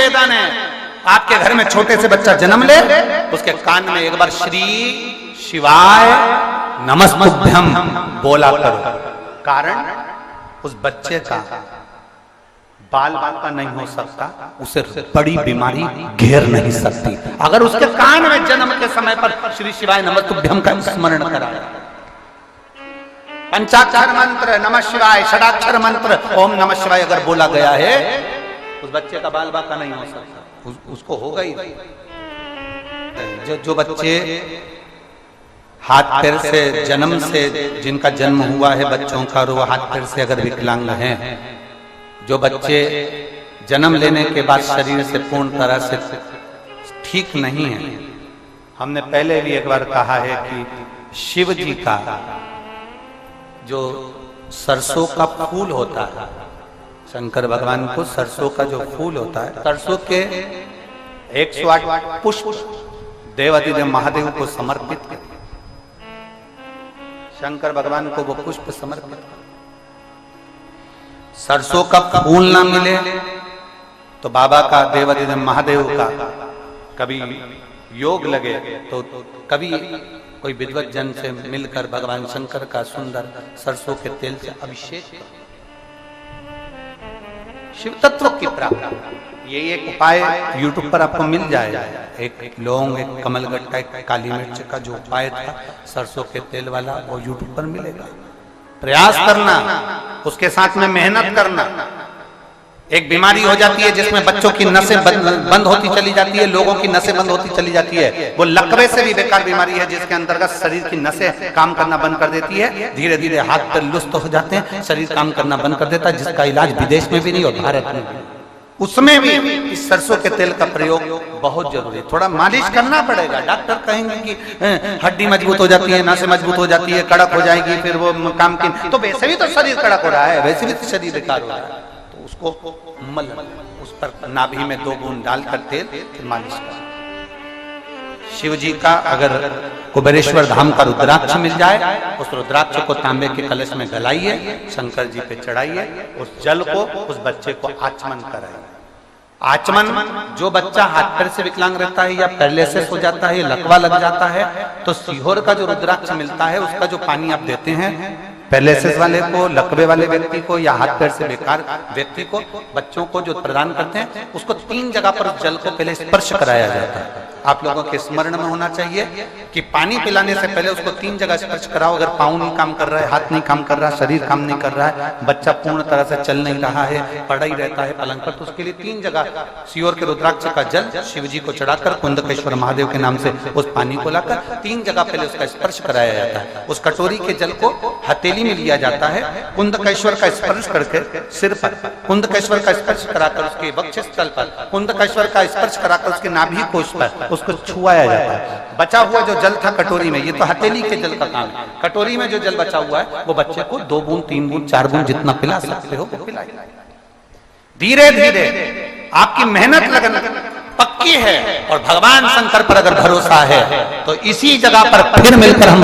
निवेदन है, आपके घर में छोटे से बच्चा जन्म ले, उसके कान में एक बार श्री शिवाय नमस्तुभ्यम बोला करो। कारण उस बच्चे का बाल बाका नहीं हो सकता, उसे बड़ी बीमारी घेर नहीं सकती अगर उसके कान में जन्म के समय पर श्री शिवाय नमस्तुभ्यम का स्मरण कराया। पंचाक्षर मंत्र नमः शिवाय, षडाक्षर मंत्र ओम नमः शिवाय अगर बोला गया है, उस बच्चे का बाल बाका नहीं हो सकता, उसको होगा ही। जो बच्चे हाथ पैर से जन्म से जिनका जन्म हुआ है बच्चों का, और वो हाथ पैर से अगर विकलांग हैं, जो बच्चे जन्म लेने के बाद शरीर से पूर्ण तरह से ठीक नहीं है, हमने पहले भी एक बार कहा है कि शिव जी का जो सरसों का फूल होता है, शंकर भगवान को सरसों का जो फूल होता है, सरसों के 108 पुष्प देवाधिदेव महादेव को समर्पित किए। शंकर भगवान को वो पुष्प समर्पित। सरसों का फूल ना मिले तो बाबा का, देवाधिदेव महादेव का कभी योग लगे तो कभी कोई विद्वत जन से मिलकर भगवान शंकर का सुंदर सरसों के तेल से अभिषेक करो। शिव तत्व की प्राप्ति, ये एक उपाय YouTube पर आपको मिल जाएगा। एक लौंग, एक कमलगट्टा, एक काली मिर्च का जो उपाय था सरसों के तेल वाला, वो YouTube पर मिलेगा। प्रयास करना, उसके साथ में मेहनत करना। एक बीमारी हो जाती है जिसमें बच्चों की नसें बंद होती चली जाती है, लोगों की नसें बंद होती चली जाती है। वो लकवे से भी बेकार बीमारी है जिसके अंतर्गत शरीर की नसें काम करना बंद कर देती है, धीरे धीरे हाथ पैर लुस्त हो जाते हैं, शरीर काम करना बंद कर देता है, जिसका इलाज विदेश में भी नहीं और भारत में भी। उसमें भी इस सरसों के तेल का प्रयोग बहुत जरूरी है। थोड़ा मालिश करना पड़ेगा। डॉक्टर कहेंगे कि हड्डी मजबूत हो जाती है, नसें मजबूत हो जाती है, कड़क हो जाएगी, फिर वो काम की, तो वैसे भी तो शरीर कड़क हो रहा है, वैसे भी तो शरीर बेकार हो रहा है, तो उसको मल, उस पर नाभि में 2 बूंद डालकर तेल फिर मालिश कर। शिव जी का अगर कुबेरेश्वर धाम का रुद्राक्ष मिल जाए, उस रुद्राक्ष को तांबे के कलश में गलाइए, शंकर जी पे चढ़ाइए, उस जल को उस बच्चे को आचमन कराइए। आचमन, जो बच्चा हाथ पैर से विकलांग रहता है या पैरालिसिस हो जाता है, लकवा लग जाता है, तो सीहोर का जो रुद्राक्ष मिलता है उसका जो पानी आप देते हैं पैरालिसिस वाले को, लकवे वाले व्यक्ति को या हाथ पैर से बेकार व्यक्ति को, बच्चों को जो प्रदान करते हैं, उसको 3 जगह पर उस जल को पहले स्पर्श कराया जाता है। आप लोगों के स्मरण में होना चाहिए कि पानी पिलाने से पहले उसको 3 जगह स्पर्श कराओ। अगर पाँव नहीं काम कर रहा है, हाथ नहीं काम कर रहा है, शरीर काम नहीं कर रहा है, बच्चा पूर्ण तरह से चल नहीं रहा है, पड़ा ही रहता है पलंग पर, तो उसके लिए 3 जगह सीहोर के रुद्राक्ष का जल शिव जी को चढ़ाकर कुंदकेश्वर महादेव के नाम से उस पानी को लाकर 3 जगह पहले उसका स्पर्श कराया जाता है। उस कटोरी के जल को हथेली में लिया जाता है, कुंदकेश्वर का स्पर्श करके सिर पर, कुंदकेश्वर का स्पर्श कराकर उसके वक्षस्थल पर, कुंदकेश्वर का स्पर्श कराकर उसके नाभि कोश पर उसको छुआया जाता है। बचा हुआ जो जल था कटोरी में, ये तो हथेली के जल का काम है, कटोरी में जो जल बचा हुआ है वो बच्चे को 2 बूंद 3 बूंद 4 बूंद जितना पिला सकते हो वो पिलाइए। धीरे धीरे आपकी मेहनत लगन पक्की है और भगवान शंकर पर अगर भरोसा है तो इसी जगह पर फिर मिलकर हम